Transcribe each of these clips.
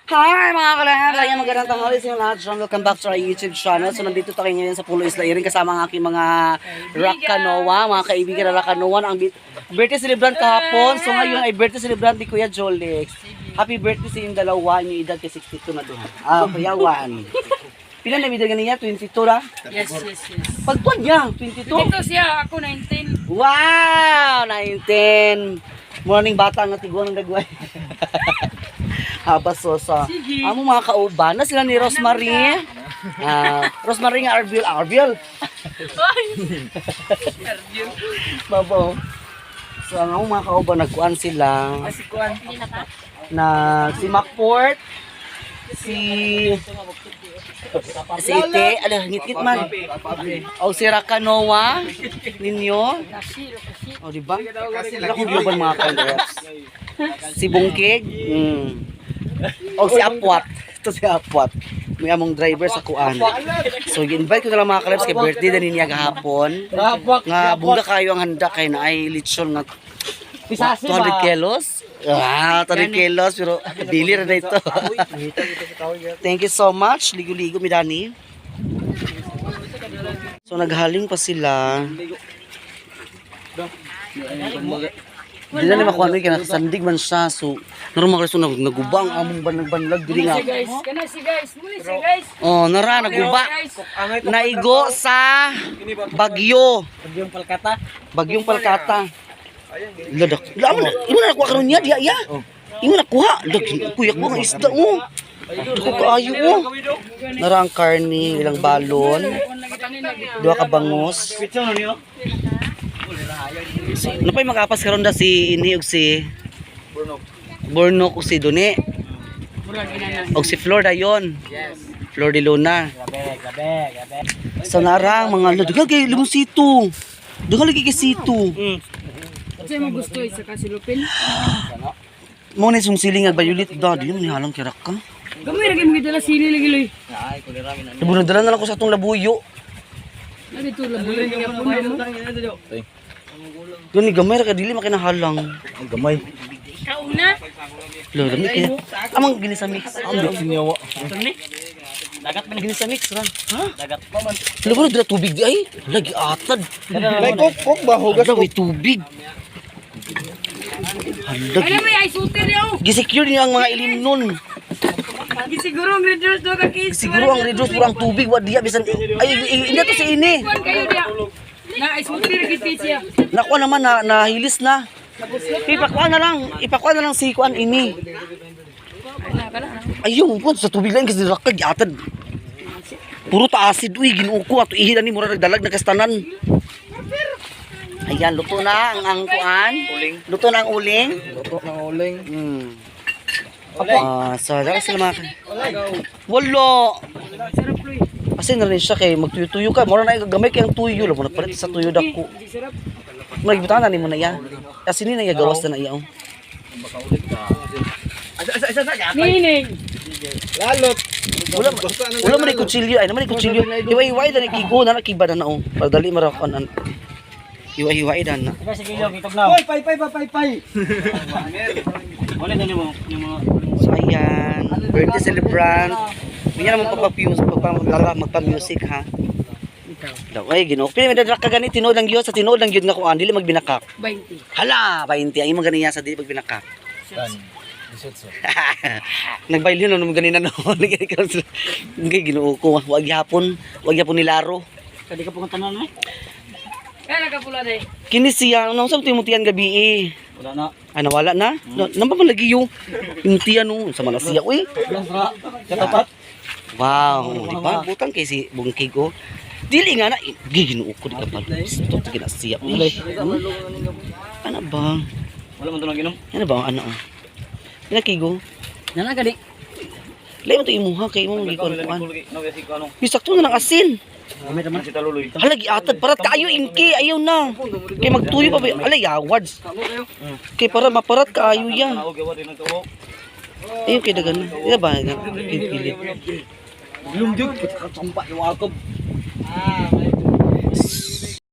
Hi mga kalaya, magandang tanghali sa inyo lahat. Welcome back to our YouTube channel. So nandito tayo ngayon sa Pulo Isla Iring kasama ang aking mga Rakanoa, mga kaibigan na Rakanoa. Ang birthday celebrant kahapon. So ngayon ay birthday celebrant ni Kuya Jolix. Happy birthday sa inyong dalawa. Yung edad kay 62 na doon. Kuya Juan. Pila na edad niya? 22 na? Yes. Pagtuan niya, 22. Ito siya, ako 19. Wow! 19. Morning bata nga tiguan ng dagway. Habasosa. Amo mga kauban na sila ni Rosemary. Rosemary nga Arbiel. Babo. So ang mga kauban nagkuan sila. Na si Macport, si Ite, ngit-ngit man. O si Rakanoa ninyo. O diba? Wala kong global mga kandidates. Si Bungkig. O si Apwat. Ito si Apwat. May among driver sa kuan. So i-invite ko na lang mga kalabs kay birthday na niya gahapon. Nga bunga kayo ang handa kay na ay lechon nga 200 kilos. 200 kilos pero dili ra na ito. Thank you so much. Ligo-ligo mi Dani. So naghaling pa sila. Di na makuha rin kaya sandig man siya. So normal kasi nagubang among banlag diri nga. Kana si guys, muli si guys. Oh, nara naguba. Naigo sa Bagyo. Bagyong Palkata. Ladak. Imo na nakuha karon niya diya ya. Imo nakuha. Kuya ko ang isda mo. Duko kaayo mo. Nara ang karni, ilang balon. Duha ka bangus. Ano pa'y makapas karon da si Ini og si Bornok og si Dune. Og si Flor dayon. Flor de Luna. Gabi. Sa narang mga daghal kay limosito. Daghal kay sito. Kasi mo gusto isa ka silupin. Mo ni sung siling ag violet da di ni halang kirak ka. Gamay ra gyud mo dala sili lagi loy. Dala na lang ko sa atong labuyo. Ari to labuyo nga puno mo. Gani gamay ra ka dili makinahalang. Ang gamay. Kauna. Lo dami kaya. Amang gini sa mix. Ang sinyawa. Dagat man gini sa mix ra. Ha? Dagat pa man. Lo dila tubig di ay. Lagi atad. Like kok ba hugas Ada ko. may tubig. Ano may ay suter yo. Gisecure niya ang mga ilim nun. Siguro ang reduce do ka kis. Siguro ang reduce purang tubig wa diya bisan ay hindi to si Ini. Kuan kayo dia. Na ay suter gid siya. Nakuha naman na nahilis na. Ipakuha na lang si kuan Ini. Ayun po sa tubig lang kasi rakag atad. Puro ta acid uy ginuko ato ihilan ni mura nagdalag na kastanan. Ayan luto na ang kuan. Luto na ang uling. Luto ng uling. So dala sila mga. Walo. Sarap loy. Kasi na rin siya kay magtuyo-tuyo ka. Mura na gamay kay ang tuyo. Lamo na palit sa tuyo dako. Sarap. Magibutahan na ni mo na ya. Kasi ni na ya gawas na iya. Nining. Lalot. Wala man ni kutsilyo. Ay naman ni kutsilyo. Hiwa-hiwai na nakigo na nakiba na naong. Para dali marakuan. Hiwa-hiwai na na. Hoy, pay. So ayan. Birthday celebrant. Hindi naman magpa-music ha. Daw ay ginoo. Pili madadrak ka gani tinuod lang gyud sa tinuod lang gyud nga kuan dili magbinakak. 20. Hala, 20 ang imo gani sa dili magbinakak. Nagbailin no ganina no. Ngay ginoo ko wag yapon nilaro. Kadi ka pong tanan eh. Kaya nakapula day. Kini siya nang sa timutian gabi Wala na. Ay nawala na. Namba man lagi yung timutian no sa mana siya uy. Katapat. Wow, di ba? Butang kay si Bungkig oh. Dili nga na giginuo ko di ka pa. Ito tigina siya uy. Ano ba? Wala man to nang inom. Ano ba ano? Nakigo. Nana gani. Layo to imuha kay imong gikuan. No kasi ko ano. Bisakto na ng asin. Gamit naman si taluloy. Halagi atad para kayo inki ayaw na. Kay magtuyo pa ba? Alay awards. Kay para maparat kaayo yan. Tawag gawa din ng tuwo. Ayun kay dagan. Di ba? Pilit. Belum jud katumpa yung akob.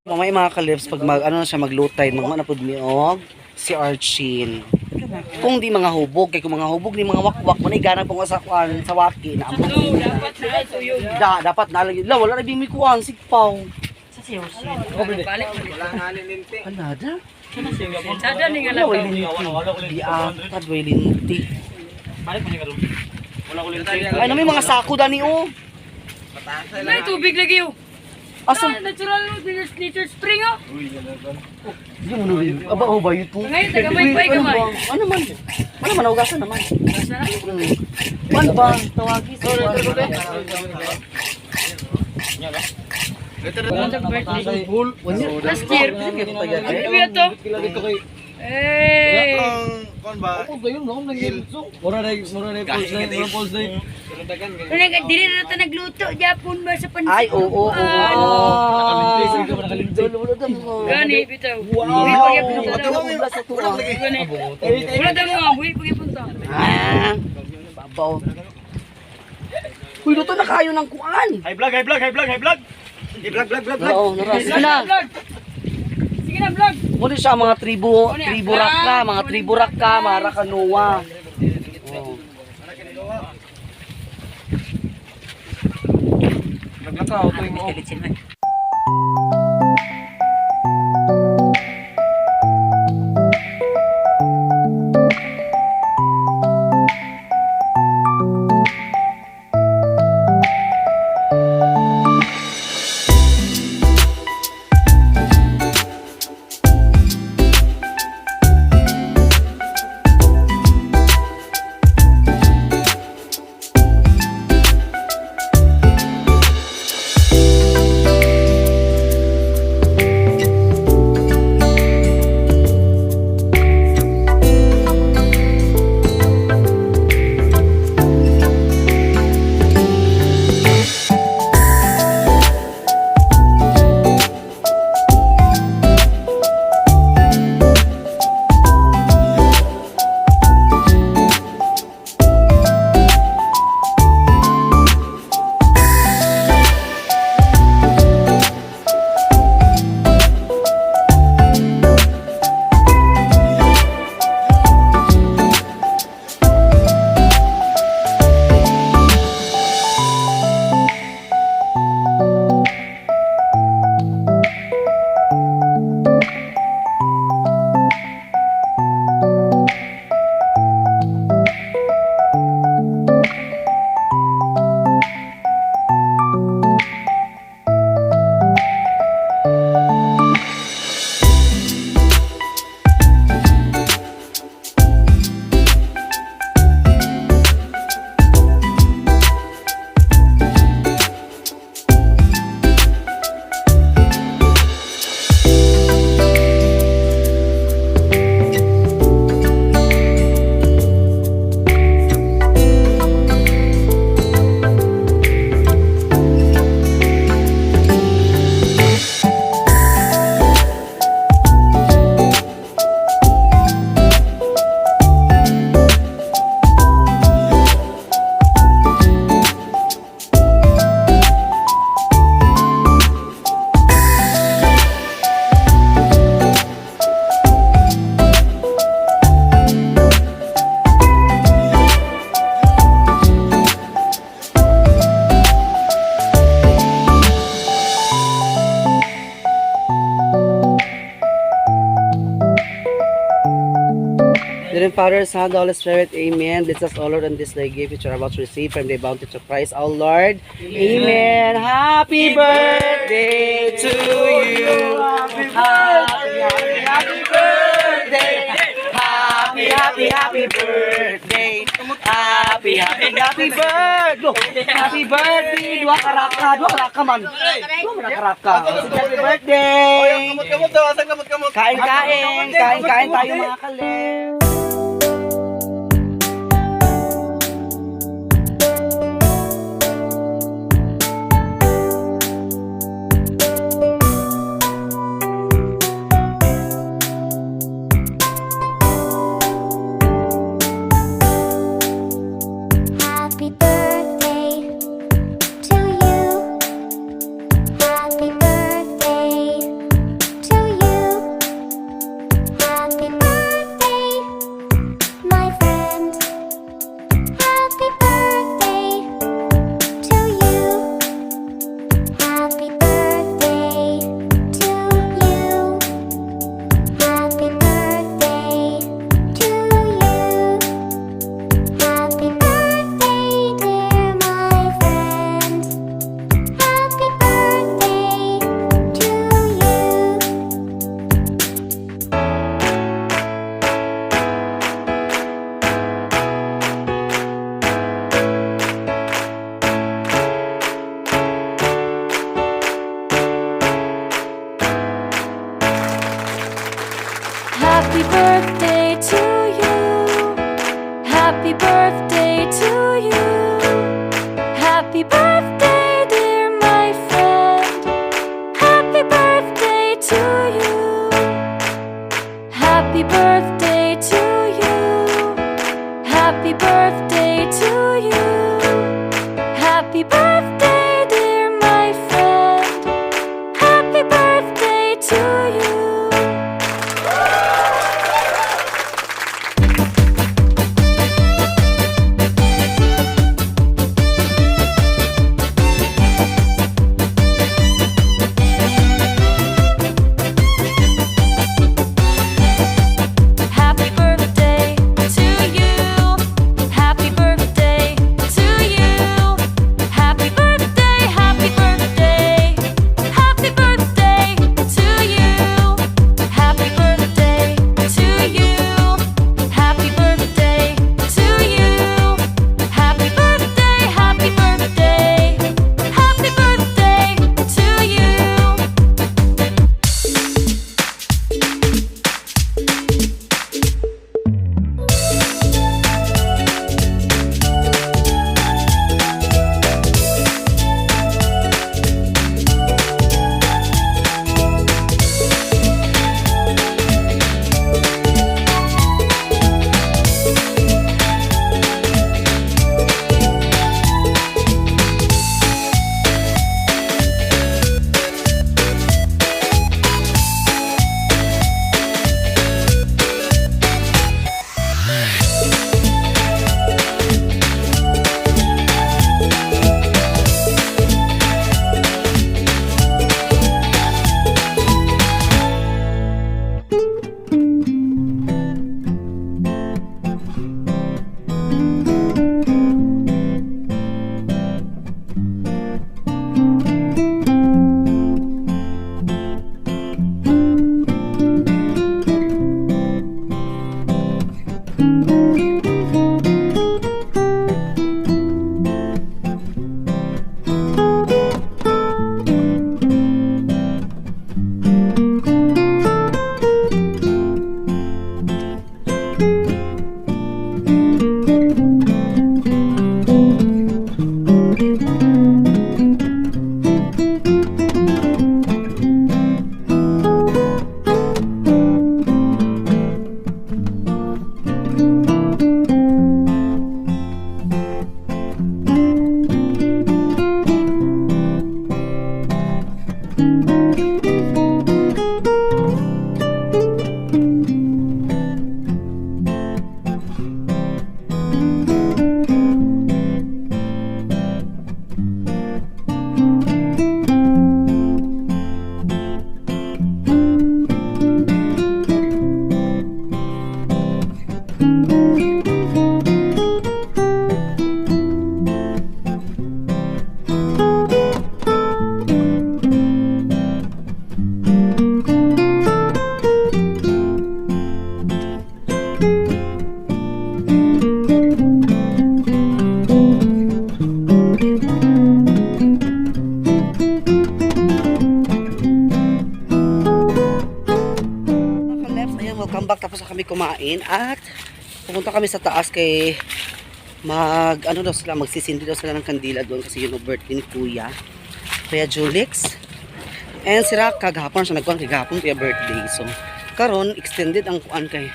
Mamay mga kalips pag mag ano na siya maglutay, magmanapod mi og si Archin. Kung di mga hubog, kay kung mga hubog ni mga wakwak mo na ganang pong sa waki na among Oo, dapat na ito yun. dapat nalagyan. La wala na bimi kuan sikpaw. Sa siyosin. Balik. Kanada. Sada ni nga Wala lang. linti. Di atad way linti. Balik mo ni karon. Wala ko linti. Ay na may mga sako dani oh. May tubig lagi yun. Asa? Natural nature spring oh. Yung ano rin. Aba oh ba ito? Ngayon, taga-may-may ka, May. Ano man? Ano man naugasan naman. Basta na. Man ba? Tawagi sa Last year. Ano ba ito? Eh. Kon ba? Mura na pulse na. Dili na ito nagluto. Japon ba sa pansin? Ay, oo. Gani, bitaw. Wow. Buhi Wala sa tuwa. Gani. Wala daw mga buhi pagipunta. Ah. Babaw. Uy, luto na kayo ng kuan. High vlog. Oo, naras. Sige na. Sige na, vlog. Muli siya mga tribu raka, mga rakanoa. Oh. Naglakaw to mo. Dear Father, Son, the Holy Spirit, Amen. Bless us all, Lord, on this thy gift which you are about to receive from thy bounty to Christ, our Lord. Amen. Happy birthday to you. Happy birthday. Happy birthday. Happy birthday. Happy birthday. Dua karaka man. Dua karaka. Happy birthday. Kamot daw, asan kamot? Kain tayo mga kalem. Happy birthday to you. Happy birthday to you. Happy birthday kumain at pupunta kami sa taas kay magsisindi daw sila ng kandila doon kasi yun ang birthday ni Kuya Julix. And si Raka gahapon siya nagkuhan kay gahapon kaya birthday. So karon extended ang kuan kay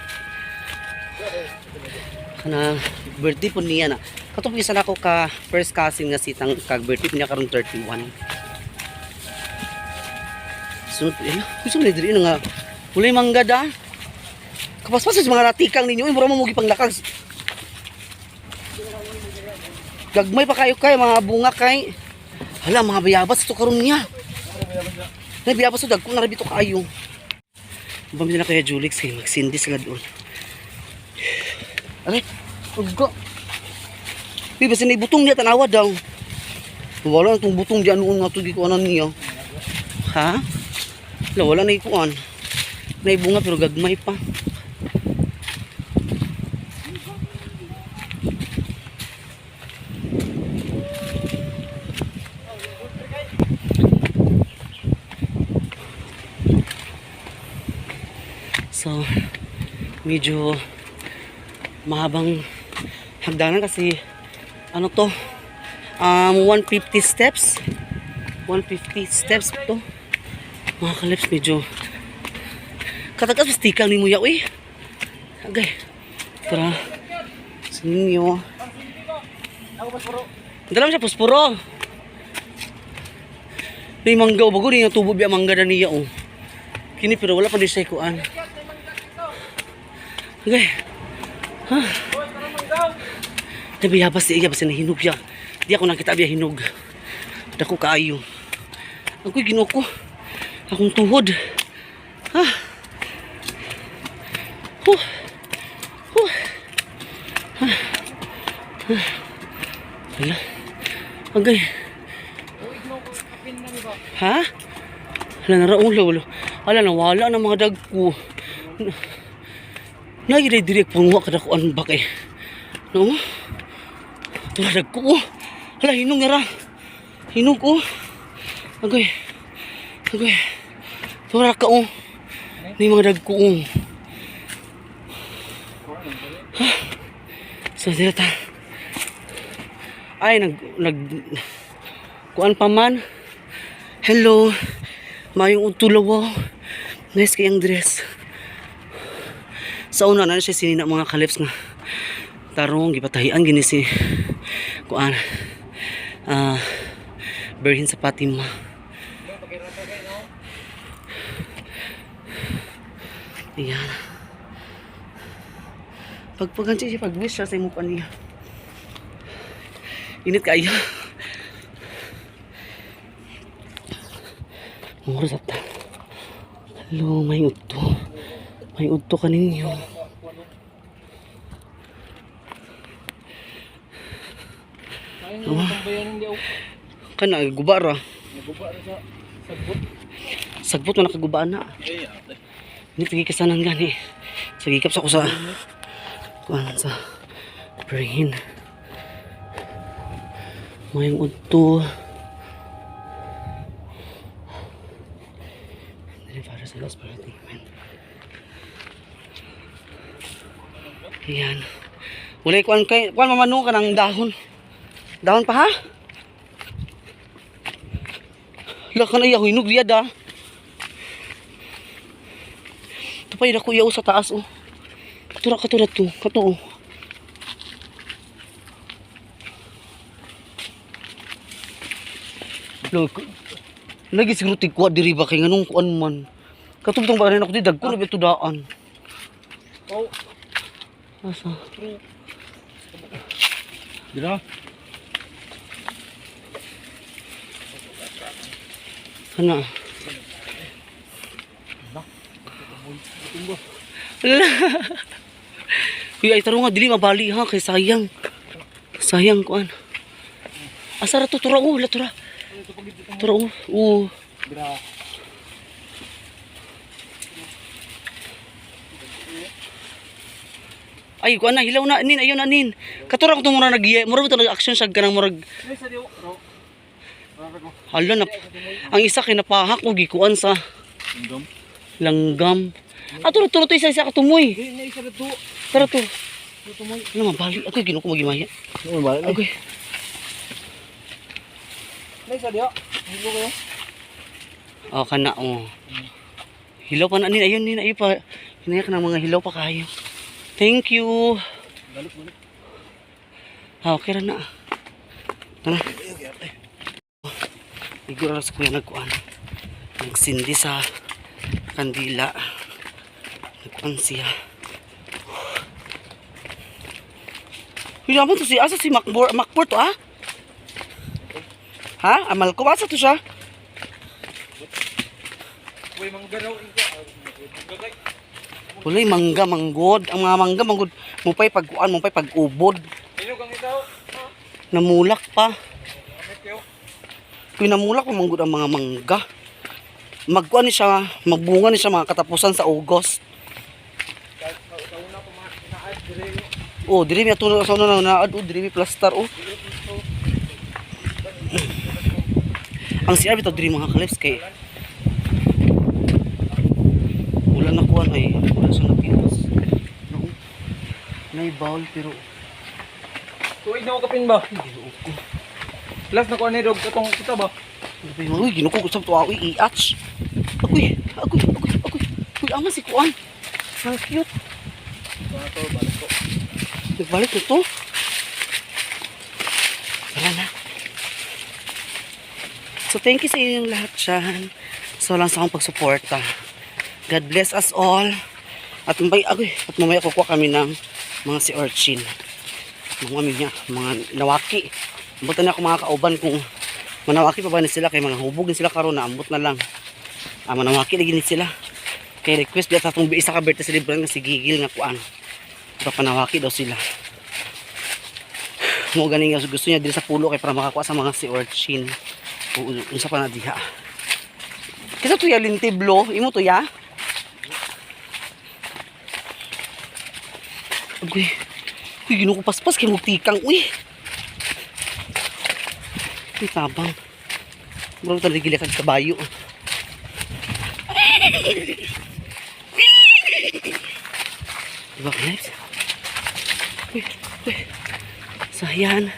kana birthday po niya na. Katong isa na ako ka first cousin nga sitang kag birthday niya karon 31. Sunod po yan. Gusto mo diri nga ulay mangga da. Kapaspas sa mga ratikang ninyo, mura mo mugi panglakas. Gagmay pa kayo kay mga bunga kay. Hala mga bayabas ito karon niya. Nay bayabas to dagko na rabito kayo. Bamili na kaya Julix kay magsindi sila doon. Aray, ugga. Biba sa butong niya tanawa daw. Wala na itong butong diyan noon nga ito gikuanan niya. Ha? Wala na ikuan. May bunga pero gagmay pa. So, medyo mahabang hagdanan kasi ano to 150 steps 150 steps to mga kalips. Medyo katagas pastikal ni Muya uy agay tara sa ninyo dalam siya puspuro may mangga o bago rin yung tubo biya mangga na niya oh kini pero wala pa din siya ikuan agay ha tabi habas siya basta nahinog siya di ako nakita biya hinog dako kaayo ako'y ginuko akong tuhod ha hala agay ha hala naraong hala nawala na mga dagko nagire-direct pangwa kada ko an bakay no ito dagko hala hinog nga ra hinog agay tura ka ni mga dagko so dito ay nag kuan pa man hello mayong utulaw nice kayang dress sa una na siya sinina mga kalips nga tarong gipatahian gini si kuan Berhin sa Fatima. Ayan. Pagpagansi siya, pag-wish siya sa imo pa niya. Init kayo. Mga ta. Hello, may udto. May udto ka ninyo. Kana gubara. Nagubara sa sagbot. Sagbot na nakagubaan na. Hindi pagi kasanan gani. Sagikap sa ko sa kuan sa Berhin. Mayong udto. Dili para sa Los Parating. Ayan. Walay kuan kay kuan mamano ka ng dahon. Dahon pa ha? Laka na iya hinog liya da. Tapay na ko iya sa taas oh. Katura to. Kato oh. Lagi siguro tigwa diri ba kay nganong kuan man. Katubtong ba rin ako di dagko na bito daan. Oh. Asa? Dira. Ano? Ala. Kuya ay tarong nga dili mabali ha kay sayang. Sayang kuan. Asara to tura la tura. Tura Dira. Ay kuan na hilaw na nin ayon na nin. Katura ko mura nagiye, mura to nag-action sa kanang murag. Hala na. Ang isa kay napahak og gikuan sa Langgam. langgam. Ato tulo to isa katumoy. Di na isa dito. Tara to. Ano mabali? Ako ginuko magimaya. Ano ba? Okay. Na isa diha. Hindi ko. Oh, kana oh. Hilaw pa na nin ayun nin ayo pa. Hinaya ka ng mga hilaw pa kayo. Thank you. Balik. Ah, okay ra na. Tara. Iguro sa kuya nagkuan. Nagsindi sa kandila. Nagkuan siya. Hila mo to si asa si Macbor to ah? Ha? Amal ko asa to siya? Uy, manggaraw ika. Gagay. Walay mangga manggod. Ang mga mangga manggod mupay pagkuan, mupay pag-ubod. Ino kang itaw. Namulak pa. Amit yo. Kung namulak pa manggod ang mga mangga. Magkuan ni siya, magbunga ni siya mga katapusan sa August. Kauna ko naad dire. Oh, diri mi atuno sa una na naad, oh, diri mi plaster oh. Ang CR bitaw diri mga kalips kay wala na kuan ay wala siya napitas. No. Nay bowl pero Tuig na ko kapin ba? ginuog ko. Plus na ko ani dog katong kita ba? Uy, ginuko ko sa tuwa uy iats. Agoy. Uy, ama si kuan. Ang cute. Bato balik ko. Nagbalik na to. Wala na. So, thank you sa inyong lahat dyan. So, lang sa akong pagsuporta. God bless us all. At mamaya kukuha kami ng mga si Urchin. Mga nawaki. Ambutan na ako mga kauban kung manawaki pa ba na sila kay mga hubog na sila karon na ambot na lang. Manawaki lagi ni sila. Kay request biya sa itong isa ka birthday celebration nga si Gigil nga kuan. Ito panawaki daw sila. Mo ganing gusto niya dili sa pulo kay para makakuha sa mga si Urchin. Unsa pa na diha. Kisa to ya lintiblo, imo to ya? Uy, ginuko paspas kay mugtikang uy. Uy, tabang. Bro talaga gila kag kabayo. Diba guys? Uy. So ayan.